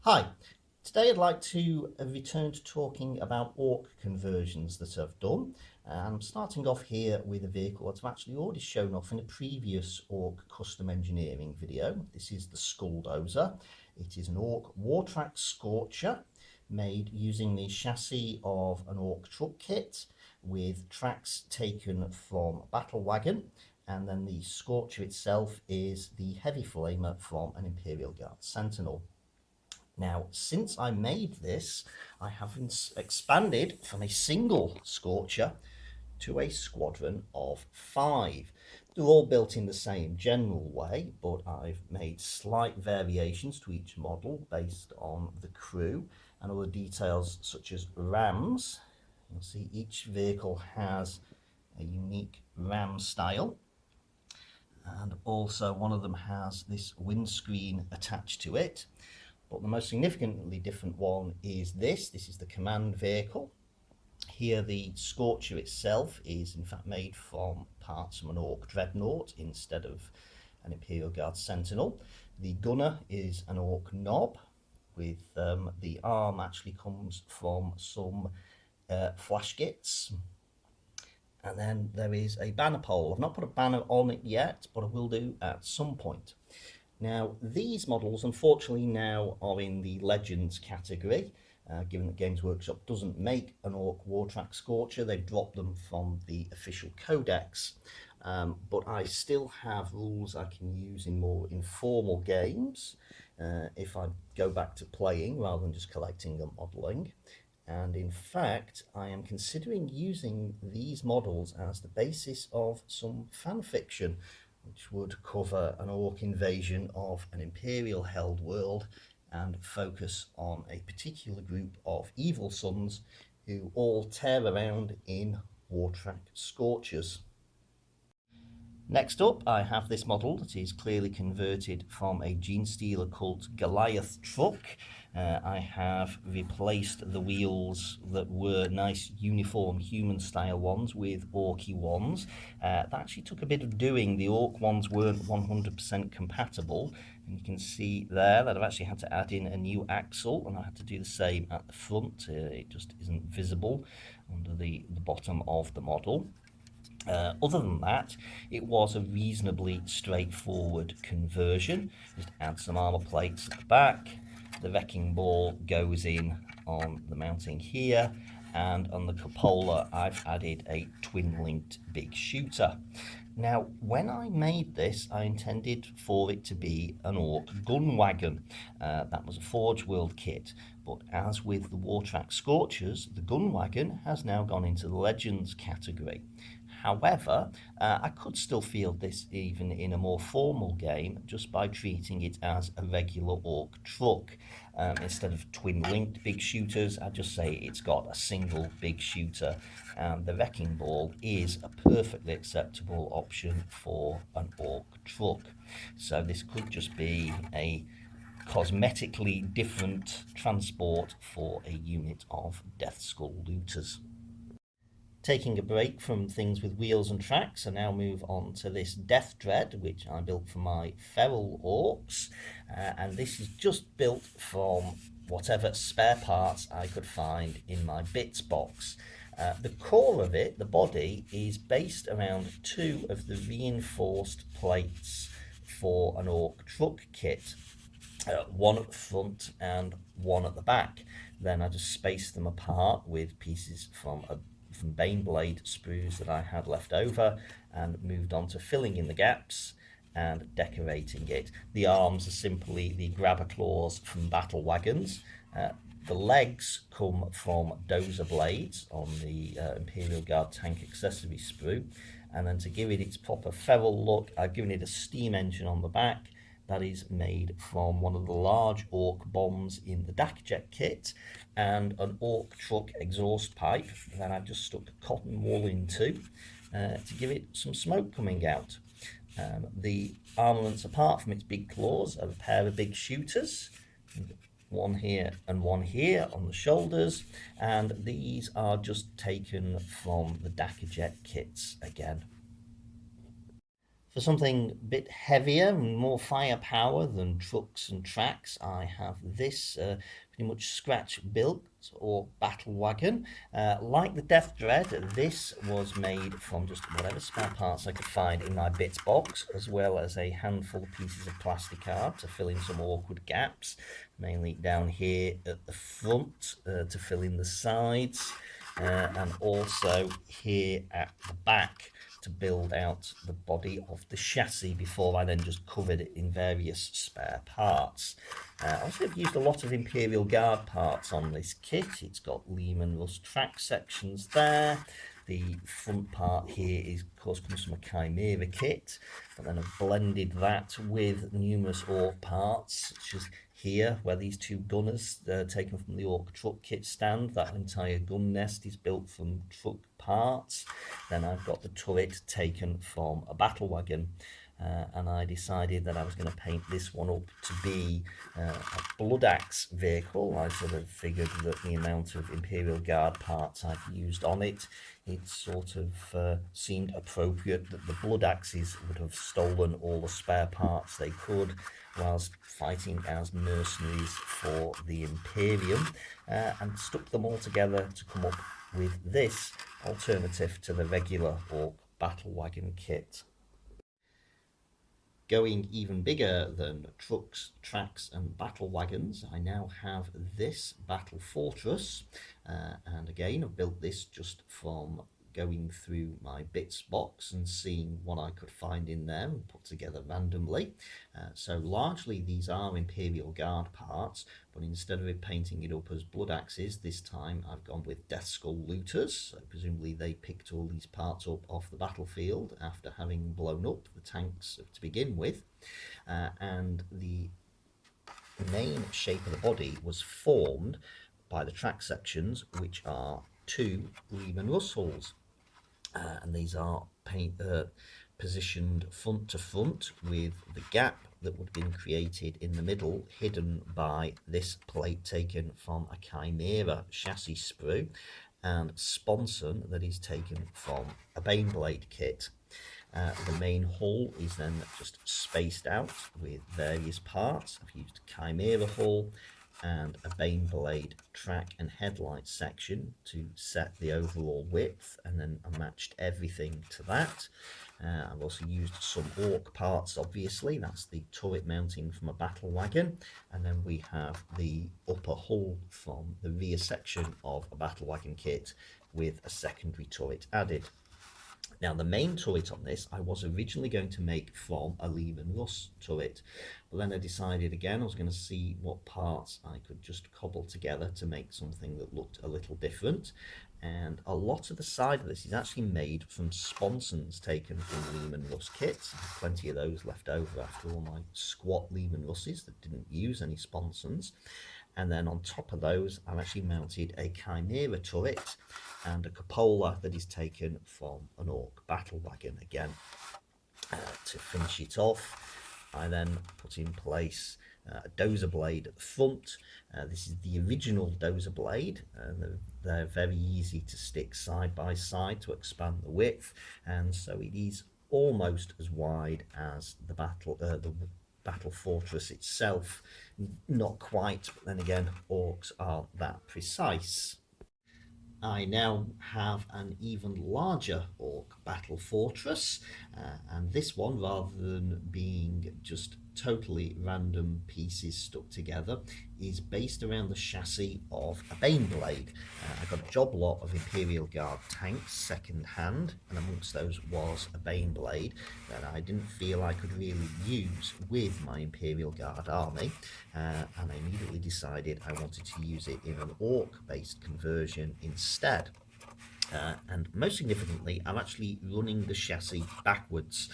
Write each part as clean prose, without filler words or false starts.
Hi, today I'd like to return to talking about Ork conversions that I've done. I'm starting off here with a vehicle that I've actually already shown off in a previous Ork custom engineering video. This is the Skulldozer. It is an Ork Wartrack Scorcher made using the chassis of an Ork truck kit with tracks taken from Battle Wagon, and then the Scorcher itself is the heavy flamer from an Imperial Guard Sentinel. Now, since I made this, I have expanded from a single Scorcher to a squadron of 5. They're all built in the same general way, but I've made slight variations to each model based on the crew and other details such as rams. You'll see each vehicle has a unique ram style, and also one of them has this windscreen attached to it. But the most significantly different one is this. This is the command vehicle. Here the Scorcher itself is in fact made from parts from an Ork Dreadnought instead of an Imperial Guard Sentinel. The gunner is an Ork Knob, with the arm actually comes from some flash gits. And then there is a banner pole. I've not put a banner on it yet, but I will do at some point. Now, these models, unfortunately, now are in the Legends category, given that Games Workshop doesn't make an Ork Wartrack Scorcher. They've dropped them from the official codex. But I still have rules I can use in more informal games if I go back to playing rather than just collecting and modelling. And in fact, I am considering using these models as the basis of some fan fiction, which would cover an Ork invasion of an Imperial held world and focus on a particular group of evil sons who all tear around in Wartrack Scorchers. Next up, I have this model that is clearly converted from a Genestealer Cult Goliath truck. I have replaced the wheels that were nice uniform human style ones with Orky ones. That actually took a bit of doing. The Ork ones weren't 100% compatible, and you can see there that I've actually had to add in a new axle, and I had to do the same at the front. It just isn't visible under the bottom of the model. Other than that, it was a reasonably straightforward conversion. Just add some armor plates at the back. The wrecking ball goes in on the mounting here, and on the cupola I've added a twin-linked big shooter. Now, when I made this, I intended for it to be an Ork gun wagon. That was a Forge World kit, but as with the Wartrack Scorchers, the gun wagon has now gone into the Legends category. However, I could still field this even in a more formal game just by treating it as a regular Ork truck. Instead of twin-linked big shooters, I just say it's got a single big shooter, and the wrecking ball is a perfectly acceptable option for an Ork truck. So this could just be a cosmetically different transport for a unit of Death Skull looters. Taking a break from things with wheels and tracks, I now move on to this Death Dread, which I built for my feral orcs, and this is just built from whatever spare parts I could find in my bits box. The core of it, the body, is based around 2 of the reinforced plates for an Ork truck kit, one at the front and one at the back. Then I just spaced them apart with pieces from Baneblade sprues that I had left over, and moved on to filling in the gaps and decorating it. The arms are simply the grabber claws from battle wagons. The legs come from dozer blades on the Imperial Guard tank accessory sprue, and then to give it its proper feral look, I've given it a steam engine on the back that is made from one of the large Ork bombs in the Dakjet kit, and an Ork truck exhaust pipe that I've just stuck cotton wool into to give it some smoke coming out. The armaments, apart from its big claws, are a pair of big shooters, one here and one here on the shoulders, and these are just taken from the Dakjet kits again. For something a bit heavier and more firepower than trucks and tracks, I have this pretty much scratch built or battle wagon. Like the Death Dread, this was made from just whatever spare parts I could find in my bits box, as well as a handful of pieces of plastic card to fill in some awkward gaps, mainly down here at the front to fill in the sides, and also here at the back to build out the body of the chassis before I then just covered it in various spare parts. I also have used a lot of Imperial Guard parts on this kit. It's got Lehman Russ track sections there. The front part here is, of course, comes from a Chimera kit, but then I've blended that with numerous Ork parts, such as here, where these two gunners taken from the Ork truck kit stand. That entire gun nest is built from truck parts. Then I've got the turret taken from a battle wagon. And I decided that I was going to paint this one up to be a blood axe vehicle. I sort of figured that the amount of Imperial Guard parts I've used on it, it sort of seemed appropriate that the blood axes would have stolen all the spare parts they could whilst fighting as mercenaries for the Imperium, and stuck them all together to come up with this alternative to the regular Ork battle wagon kit. Going even bigger than trucks, tracks and battle wagons, I now have this battle fortress, and again I've built this just from going through my bits box and seeing what I could find in there and put together randomly. So largely these are Imperial Guard parts, but instead of it painting it up as blood axes, this time I've gone with Death Skull looters. So presumably they picked all these parts up off the battlefield after having blown up the tanks to begin with, and the main shape of the body was formed by the track sections, which are two Lehman Russ hulls. And these are positioned front to front, with the gap that would have been created in the middle hidden by this plate taken from a Chimera chassis sprue, and sponson that is taken from a Baneblade kit. The main hull is then just spaced out with various parts. I've used Chimera hull and a Baneblade track and headlight section to set the overall width, and then I matched everything to that. I've also used some Ork parts, obviously. That's the turret mounting from a battle wagon, and then we have the upper hull from the rear section of a battle wagon kit with a secondary turret added. Now, the main turret on this I was originally going to make from a Lehman Russ turret, but then I decided again I was going to see what parts I could just cobble together to make something that looked a little different. And a lot of the side of this is actually made from sponsons taken from Lehman Russ kits. I have plenty of those left over after all my squat Lehman Russes that didn't use any sponsons. And then on top of those, I've actually mounted a Chimera turret and a cupola that is taken from an Ork battle wagon again. To finish it off, I then put in place a dozer blade at the front. This is the original dozer blade, and they're very easy to stick side by side to expand the width, and so it is almost as wide as the battle fortress itself. Not quite, but then again, Orks aren't that precise. I now have an even larger Ork battle fortress, and this one, rather than being just totally random pieces stuck together, is based around the chassis of a Baneblade. I got a job lot of Imperial Guard tanks second hand, and amongst those was a Baneblade that I didn't feel I could really use with my Imperial Guard army, and I immediately decided I wanted to use it in an Ork based conversion instead. And most significantly, I'm actually running the chassis backwards.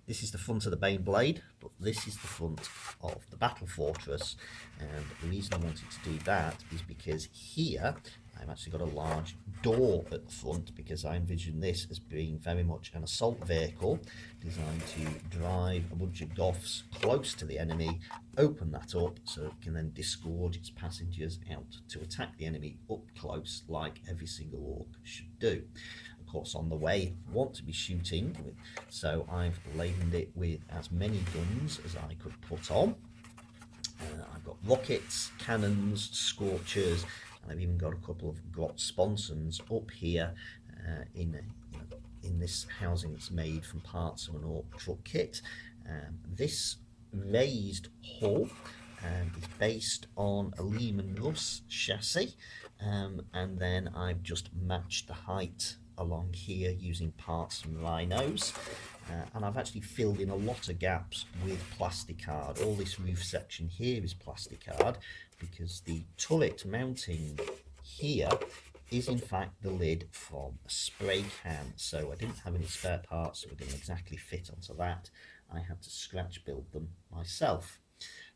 This is the front of the Baneblade, but this is the front of the Battle Fortress. And the reason I wanted to do that is because here I've actually got a large door at the front, because I envision this as being very much an assault vehicle designed to drive a bunch of Goths close to the enemy, open that up so it can then disgorge its passengers out to attack the enemy up close, like every single Ork should do. Of course on the way want to be shooting, so I've laden it with as many guns as I could put on. I've got rockets, cannons, scorchers, and I've even got a couple of grot sponsons up here in this housing that's made from parts of an Ork truck kit. This raised hull is based on a Lehman Russ chassis, and then I've just matched the height along here using parts from rhinos, and I've actually filled in a lot of gaps with plasticard. All this roof section here is plasticard because the turret mounting here is in fact the lid from a spray can, so I didn't have any spare parts, so it didn't exactly fit onto that. I had to scratch build them myself.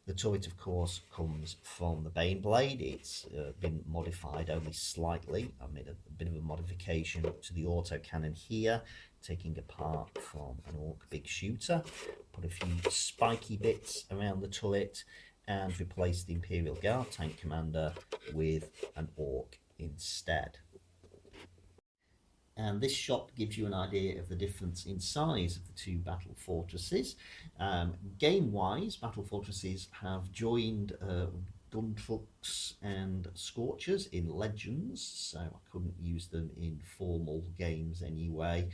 The turret, of course, comes from the Baneblade. It's been modified only slightly. I made a bit of a modification to the autocannon here, taking apart from an Ork big shooter, put a few spiky bits around the turret, and replaced the Imperial Guard tank commander with an Ork instead. And this shot gives you an idea of the difference in size of the two battle fortresses. Game-wise, battle fortresses have joined gun trucks and scorchers in Legends, so I couldn't use them in formal games anyway.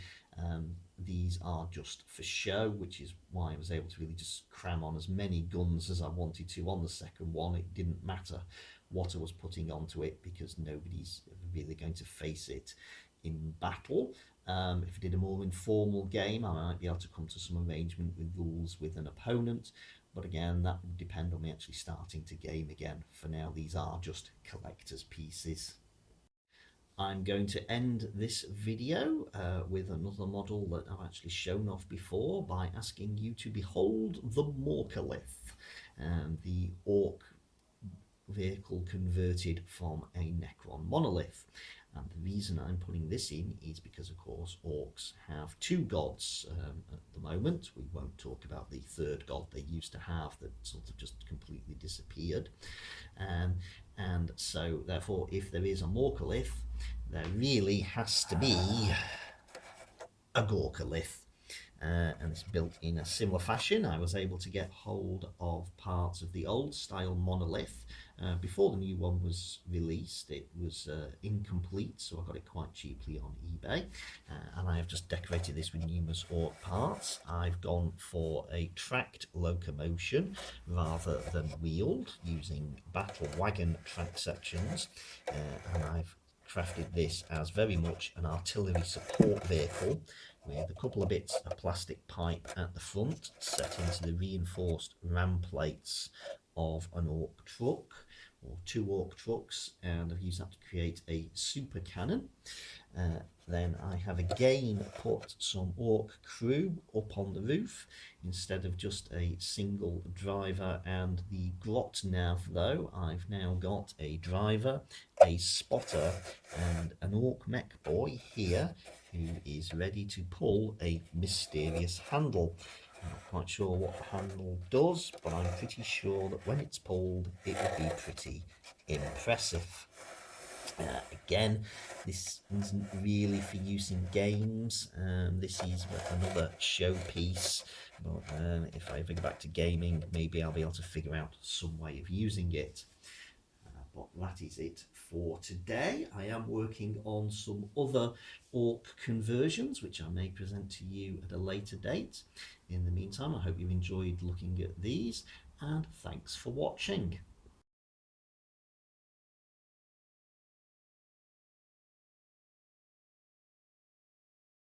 These are just for show, which is why I was able to really just cram on as many guns as I wanted to on the second one. It didn't matter what I was putting onto it because nobody's really going to face it in battle. If I did a more informal game, I might be able to come to some arrangement with rules with an opponent, but again, that would depend on me actually starting to game again. For now, these are just collector's pieces. I'm going to end this video with another model that I've actually shown off before by asking you to behold the Morkalith, the Ork vehicle converted from a Necron monolith. And the reason I'm putting this in is because, of course, Orks have two gods at the moment. We won't talk about the third god they used to have that sort of just completely disappeared. And so, therefore, if there is a Morkalith, there really has to be a Gorkalith. And it's built in a similar fashion. I was able to get hold of parts of the old style monolith before the new one was released. It was incomplete, so I got it quite cheaply on eBay, and I have just decorated this with numerous Ork parts. I've gone for a tracked locomotion rather than wheeled, using battle wagon track sections, and I've crafted this as very much an artillery support vehicle with a couple of bits of plastic pipe at the front set into the reinforced ram plates of an Ork truck or two Ork trucks, and I've used that to create a super cannon. Then I have again put some Ork crew up on the roof instead of just a single driver and the grot nav, though. I've now got a driver, a spotter, and an Ork mech boy here who is ready to pull a mysterious handle. I'm not quite sure what the handle does, but I'm pretty sure that when it's pulled, it will be pretty impressive. Again, this isn't really for use in games. This is another showpiece, but if I ever go back to gaming, maybe I'll be able to figure out some way of using it. But that is it for today. I am working on some other Ork conversions, which I may present to you at a later date. In the meantime, I hope you enjoyed looking at these, and thanks for watching.